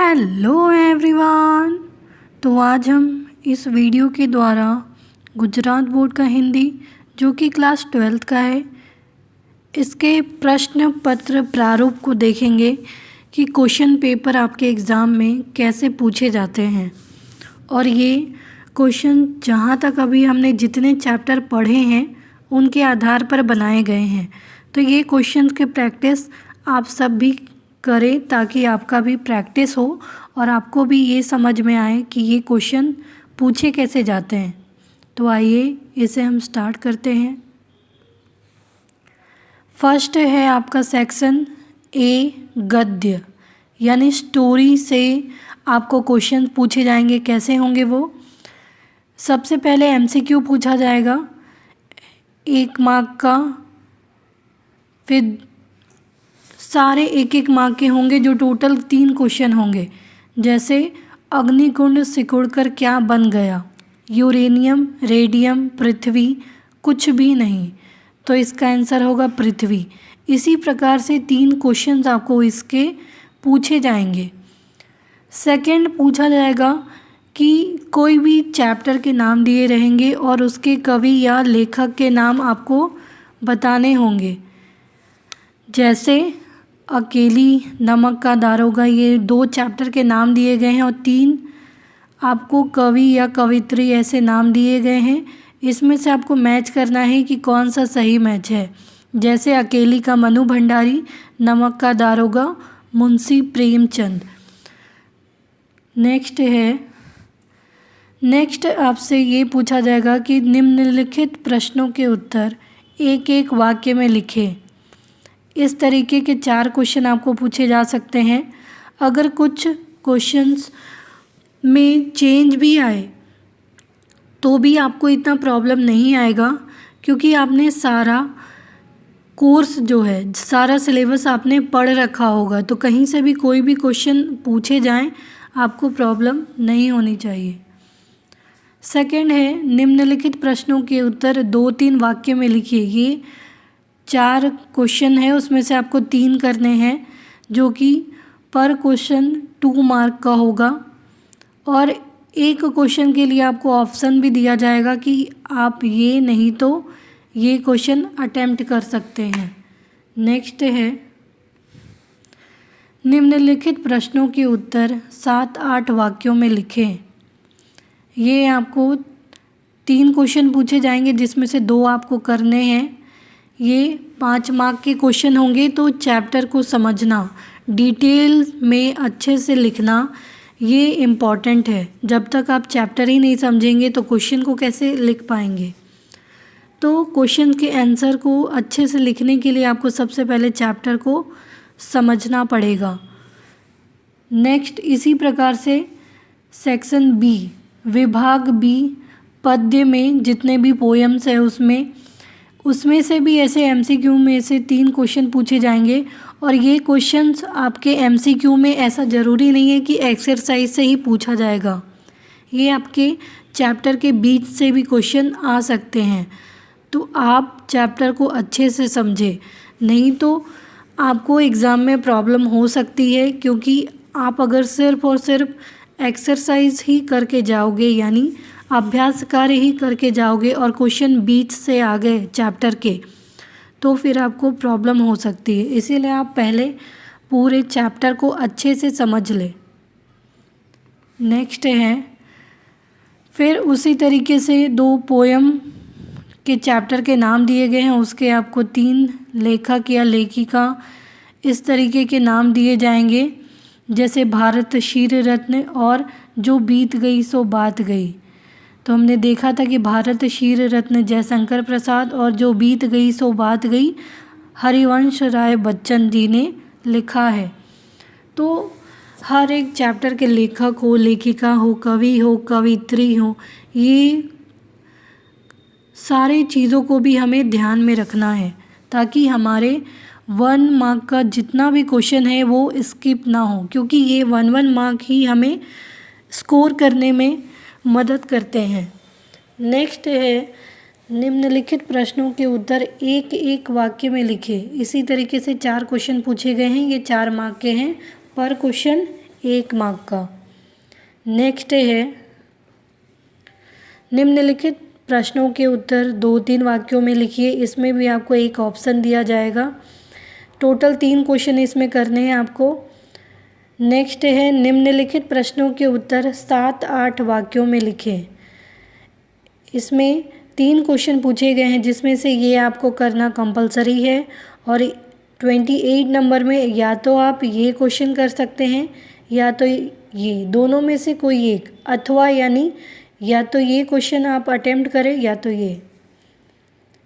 Hello everyone. तो आज हम इस वीडियो के द्वारा गुजरात बोर्ड का हिंदी जो कि क्लास 12th का है, इसके प्रश्न पत्र प्रारूप को देखेंगे कि क्वेश्चन पेपर आपके एग्ज़ाम में कैसे पूछे जाते हैं। और ये क्वेश्चन जहाँ तक अभी हमने जितने चैप्टर पढ़े हैं उनके आधार पर बनाए गए हैं। तो ये क्वेश्चन के प्रैक्टिस आप सब भी करें ताकि आपका भी प्रैक्टिस हो और आपको भी ये समझ में आए कि ये क्वेश्चन पूछे कैसे जाते हैं। तो आइए इसे हम स्टार्ट करते हैं। फर्स्ट है आपका सेक्शन ए गद्य, यानी स्टोरी से आपको क्वेश्चन पूछे जाएंगे। कैसे होंगे वो? सबसे पहले एमसीक्यू पूछा जाएगा 1 मार्क का, फिर सारे 1-1 मार्क के होंगे जो टोटल 3 क्वेश्चन होंगे। जैसे अग्निकुंड सिकुड़कर क्या बन गया? यूरेनियम, रेडियम, पृथ्वी, कुछ भी नहीं। तो इसका आंसर होगा पृथ्वी। इसी प्रकार से 3 क्वेश्चंस आपको इसके पूछे जाएंगे। सेकंड पूछा जाएगा कि कोई भी चैप्टर के नाम दिए रहेंगे और उसके कवि या लेखक के नाम आपको बताने होंगे। जैसे अकेली, नमक का दारोगा, ये 2 चैप्टर के नाम दिए गए हैं और 3 आपको कवि या कवित्री ऐसे नाम दिए गए हैं। इसमें से आपको मैच करना है कि कौन सा सही मैच है। जैसे अकेली का मनु भंडारी, नमक का दारोगा मुंशी प्रेमचंद। नेक्स्ट आपसे ये पूछा जाएगा कि निम्नलिखित प्रश्नों के उत्तर एक एक वाक्य में लिखें। इस तरीके के 4 क्वेश्चन आपको पूछे जा सकते हैं। अगर कुछ क्वेश्चंस में चेंज भी आए तो भी आपको इतना प्रॉब्लम नहीं आएगा, क्योंकि आपने सारा कोर्स जो है, सारा सिलेबस आपने पढ़ रखा होगा। तो कहीं से भी कोई भी क्वेश्चन पूछे जाएं आपको प्रॉब्लम नहीं होनी चाहिए। सेकंड है निम्नलिखित प्रश्नों के उत्तर 2-3 वाक्य में लिखिए। ये 4 क्वेश्चन है, उसमें से आपको 3 करने हैं जो कि पर क्वेश्चन 2 मार्क का होगा। और एक क्वेश्चन के लिए आपको ऑप्शन भी दिया जाएगा कि आप ये नहीं तो ये क्वेश्चन अटेम्प्ट कर सकते हैं। नेक्स्ट है निम्नलिखित प्रश्नों के उत्तर 7-8 वाक्यों में लिखें। ये आपको 3 क्वेश्चन पूछे जाएंगे जिसमें से 2 आपको करने हैं। ये 5 मार्क के क्वेश्चन होंगे। तो चैप्टर को समझना, डिटेल में अच्छे से लिखना, ये इम्पॉर्टेंट है। जब तक आप चैप्टर ही नहीं समझेंगे तो क्वेश्चन को कैसे लिख पाएंगे। तो क्वेश्चन के आंसर को अच्छे से लिखने के लिए आपको सबसे पहले चैप्टर को समझना पड़ेगा। नेक्स्ट इसी प्रकार से सेक्शन बी, विभाग बी, पद्य में जितने भी पोएम्स है उसमें से भी ऐसे एमसीक्यू में से 3 क्वेश्चन पूछे जाएंगे। और ये क्वेश्चंस आपके एमसीक्यू में ऐसा ज़रूरी नहीं है कि एक्सरसाइज से ही पूछा जाएगा। ये आपके चैप्टर के बीच से भी क्वेश्चन आ सकते हैं। तो आप चैप्टर को अच्छे से समझें, नहीं तो आपको एग्ज़ाम में प्रॉब्लम हो सकती है। क्योंकि आप अगर सिर्फ़ और सिर्फ एक्सरसाइज ही करके जाओगे, यानी अभ्यास कार्य ही करके जाओगे और क्वेश्चन बीच से आ गए चैप्टर के, तो फिर आपको प्रॉब्लम हो सकती है। इसीलिए आप पहले पूरे चैप्टर को अच्छे से समझ लें। नेक्स्ट है फिर उसी तरीके से 2 पोएम के चैप्टर के नाम दिए गए हैं, उसके आपको 3 लेखक या लेखिका इस तरीके के नाम दिए जाएंगे। जैसे भारत शीर रत्न और जो बीत गई सो बात गई। तो हमने देखा था कि भारत शीर रत्न जयशंकर प्रसाद और जो बीत गई सो बात गई हरिवंश राय बच्चन जी ने लिखा है। तो हर एक चैप्टर के लेखक हो, लेखिका हो, कवि हो, कवित्री हो, ये सारी चीज़ों को भी हमें ध्यान में रखना है ताकि हमारे 1 मार्क का जितना भी क्वेश्चन है वो स्किप ना हो, क्योंकि ये 1 मार्क ही हमें स्कोर करने में मदद करते हैं। नेक्स्ट है निम्नलिखित प्रश्नों के उत्तर एक एक वाक्य में लिखें। इसी तरीके से 4 क्वेश्चन पूछे गए हैं। ये 4 मार्क के हैं, पर क्वेश्चन 1 मार्क का। नेक्स्ट है निम्नलिखित प्रश्नों के उत्तर 2-3 वाक्यों में लिखिए। इसमें भी आपको एक ऑप्शन दिया जाएगा। टोटल 3 क्वेश्चन इसमें करने हैं आपको। नेक्स्ट है निम्नलिखित प्रश्नों के उत्तर 7-8 वाक्यों में लिखें। इसमें 3 क्वेश्चन पूछे गए हैं जिसमें से ये आपको करना कंपलसरी है और 28 नंबर में या तो आप ये क्वेश्चन कर सकते हैं या तो ये, दोनों में से कोई एक, अथवा यानी या तो ये क्वेश्चन आप अटेम्प्ट करें या तो ये।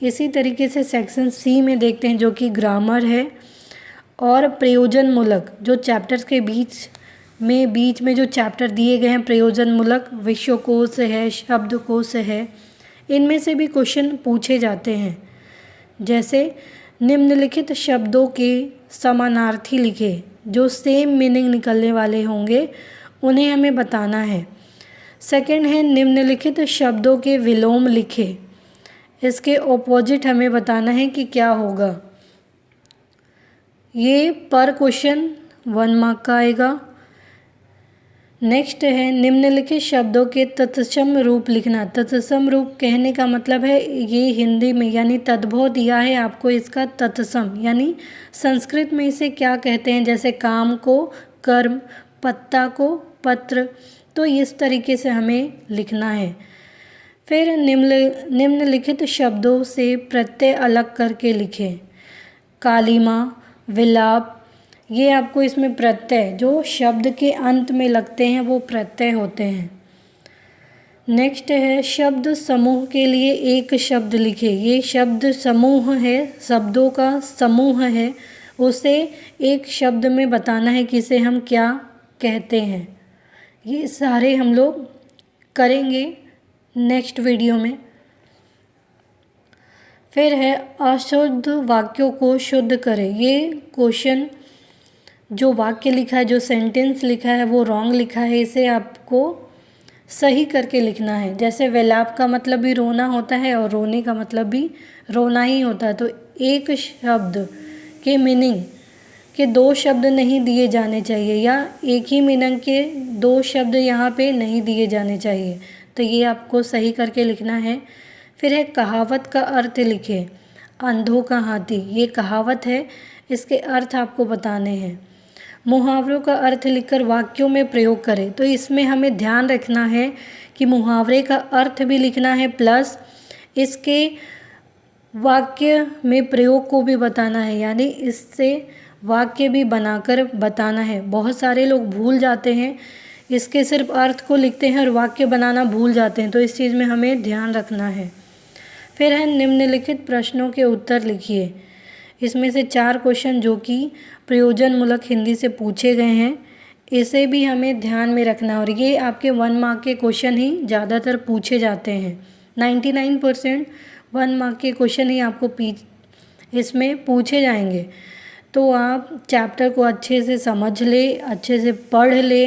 इसी तरीके से सेक्शन सी में देखते हैं जो कि ग्रामर है और प्रयोजनमूलक, जो चैप्टर्स के बीच में जो चैप्टर दिए गए हैं प्रयोजनमूलक, विश्वकोश है, शब्दकोश है, इनमें से भी क्वेश्चन पूछे जाते हैं। जैसे निम्नलिखित शब्दों के समानार्थी लिखे, जो सेम मीनिंग निकलने वाले होंगे उन्हें हमें बताना है। सेकंड है निम्नलिखित शब्दों के विलोम लिखे, इसके ऑपोजिट हमें बताना है कि क्या होगा। ये पर क्वेश्चन 1 मार्क का आएगा। नेक्स्ट है निम्नलिखित शब्दों के तत्सम रूप लिखना। तत्सम रूप कहने का मतलब है ये हिंदी में यानी तद्भव दिया है आपको इसका तत्सम, यानी संस्कृत में इसे क्या कहते हैं, जैसे काम को कर्म, पत्ता को पत्र, तो इस तरीके से हमें लिखना है। फिर निम्नलिखित शब्दों से प्रत्यय अलग करके लिखें। कालीमा, विलाप, ये आपको इसमें प्रत्यय जो शब्द के अंत में लगते हैं वो प्रत्यय होते हैं। नेक्स्ट है शब्द समूह के लिए एक शब्द लिखे। ये शब्द समूह है, शब्दों का समूह है, उसे एक शब्द में बताना है कि इसे हम क्या कहते हैं। ये सारे हम लोग करेंगे नेक्स्ट वीडियो में। फिर है अशुद्ध वाक्यों को शुद्ध करें। ये क्वेश्चन जो वाक्य लिखा है, जो सेंटेंस लिखा है वो रॉन्ग लिखा है, इसे आपको सही करके लिखना है। जैसे विलाप का मतलब भी रोना होता है और रोने का मतलब भी रोना ही होता है, तो एक शब्द के मीनिंग के 2 शब्द नहीं दिए जाने चाहिए या एक ही मीनिंग के 2 शब्द यहाँ पे नहीं दिए जाने चाहिए, तो ये आपको सही करके लिखना है। फिर है कहावत का अर्थ लिखे। अंधों का हाथी, ये कहावत है, इसके अर्थ आपको बताने हैं। मुहावरों का अर्थ लिखकर वाक्यों में प्रयोग करें। तो इसमें हमें ध्यान रखना है कि मुहावरे का अर्थ भी लिखना है प्लस इसके वाक्य में प्रयोग को भी बताना है, यानी इससे वाक्य भी बनाकर बताना है। बहुत सारे लोग भूल जाते हैं, इसके सिर्फ अर्थ को लिखते हैं और वाक्य बनाना भूल जाते हैं, तो इस चीज़ में हमें ध्यान रखना है। फिर है निम्नलिखित प्रश्नों के उत्तर लिखिए। इसमें से 4 क्वेश्चन जो कि प्रयोजनमूलक हिंदी से पूछे गए हैं, इसे भी हमें ध्यान में रखना है और ये आपके 1 मार्क के क्वेश्चन ही ज़्यादातर पूछे जाते हैं। 99% 1 मार्क के क्वेश्चन ही आपको इसमें पूछे जाएंगे। तो आप चैप्टर को अच्छे से समझ ले, अच्छे से पढ़ ले,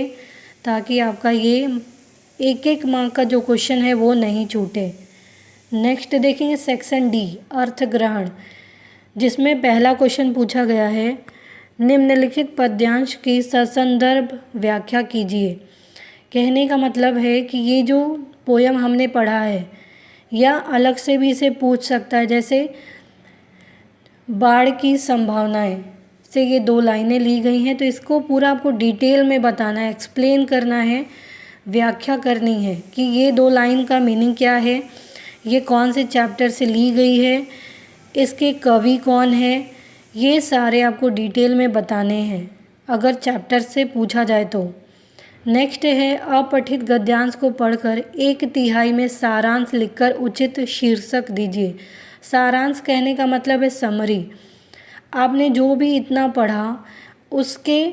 ताकि आपका ये 1-1 मार्क का जो क्वेश्चन है वो नहीं छूटे। नेक्स्ट देखेंगे सेक्शन डी, अर्थ ग्रहण, जिसमें पहला क्वेश्चन पूछा गया है निम्नलिखित पद्यांश की ससंदर्भ व्याख्या कीजिए। कहने का मतलब है कि ये जो पोयम हमने पढ़ा है या अलग से भी इसे पूछ सकता है, जैसे बाढ़ की संभावनाएं से ये 2 लाइनें ली गई हैं, तो इसको पूरा आपको डिटेल में बताना है, एक्सप्लेन करना है, व्याख्या करनी है कि ये 2 लाइन का मीनिंग क्या है, ये कौन से चैप्टर से ली गई है, इसके कवि कौन है, ये सारे आपको डिटेल में बताने हैं अगर चैप्टर से पूछा जाए तो। नेक्स्ट है अपठित गद्यांश को पढ़कर 1/3 में सारांश लिखकर उचित शीर्षक दीजिए। सारांश कहने का मतलब है समरी। आपने जो भी इतना पढ़ा उसके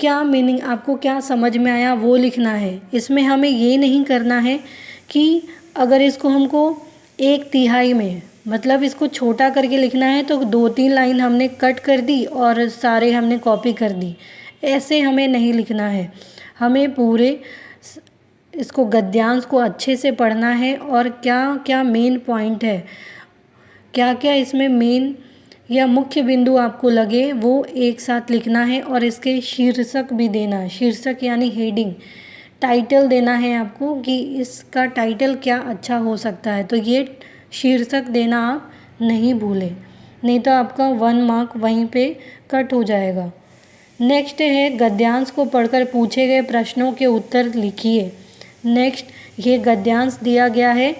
क्या मीनिंग, आपको क्या समझ में आया वो लिखना है। इसमें हमें ये नहीं करना है कि अगर इसको हमको 1/3 में, मतलब इसको छोटा करके लिखना है तो 2-3 लाइन हमने कट कर दी और सारे हमने कॉपी कर दी, ऐसे हमें नहीं लिखना है। हमें पूरे इसको गद्यांश को अच्छे से पढ़ना है और क्या क्या मेन पॉइंट है, क्या क्या इसमें मेन या मुख्य बिंदु आपको लगे वो एक साथ लिखना है और इसके शीर्षक भी देना है। शीर्षक यानी हेडिंग, टाइटल देना है आपको कि इसका टाइटल क्या अच्छा हो सकता है। तो ये शीर्षक देना आप नहीं भूलें, नहीं तो आपका 1 मार्क वहीं पे कट हो जाएगा। नेक्स्ट है गद्यांश को पढ़कर पूछे गए प्रश्नों के उत्तर लिखिए। नेक्स्ट ये गद्यांश दिया गया है,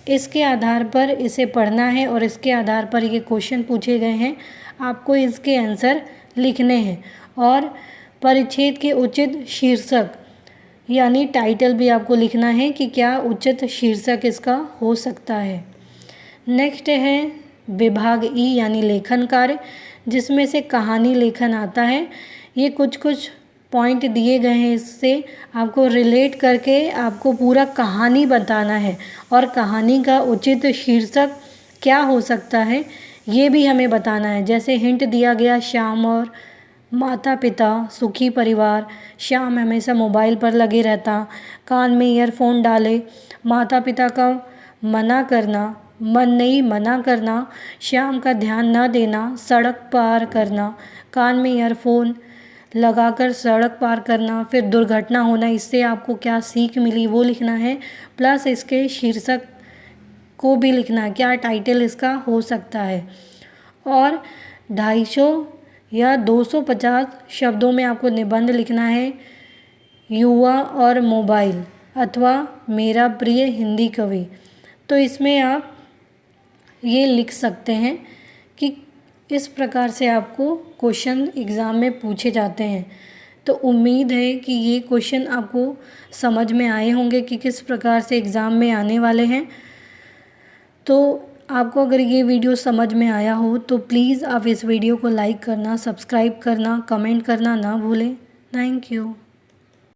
इसके आधार पर इसे पढ़ना है और इसके आधार पर ये क्वेश्चन पूछे गए हैं, आपको इसके आंसर लिखने हैं और परिच्छेद के उचित शीर्षक यानी टाइटल भी आपको लिखना है कि क्या उचित शीर्षक इसका हो सकता है। नेक्स्ट है विभाग ई यानी लेखन कार्य, जिसमें से कहानी लेखन आता है। ये कुछ पॉइंट दिए गए हैं, इससे आपको रिलेट करके आपको पूरा कहानी बताना है और कहानी का उचित शीर्षक क्या हो सकता है ये भी हमें बताना है। जैसे हिंट दिया गया श्याम और माता पिता, सुखी परिवार, श्याम हमेशा मोबाइल पर लगे रहता, कान में ईयरफोन डाले, माता पिता का मना करना, मना करना, श्याम का ध्यान न देना, सड़क पार करना, कान में ईयरफोन लगाकर सड़क पार करना, फिर दुर्घटना होना, इससे आपको क्या सीख मिली वो लिखना है, प्लस इसके शीर्षक को भी लिखना है, क्या टाइटल इसका हो सकता है। और 250 या 250 शब्दों में आपको निबंध लिखना है, युवा और मोबाइल अथवा मेरा प्रिय हिंदी कवि। तो इसमें आप ये लिख सकते हैं कि इस प्रकार से आपको क्वेश्चन एग्ज़ाम में पूछे जाते हैं। तो उम्मीद है कि ये क्वेश्चन आपको समझ में आए होंगे कि किस प्रकार से एग्ज़ाम में आने वाले हैं। तो आपको अगर ये वीडियो समझ में आया हो तो प्लीज़ आप इस वीडियो को लाइक करना, सब्सक्राइब करना, कमेंट करना ना भूलें। Thank you.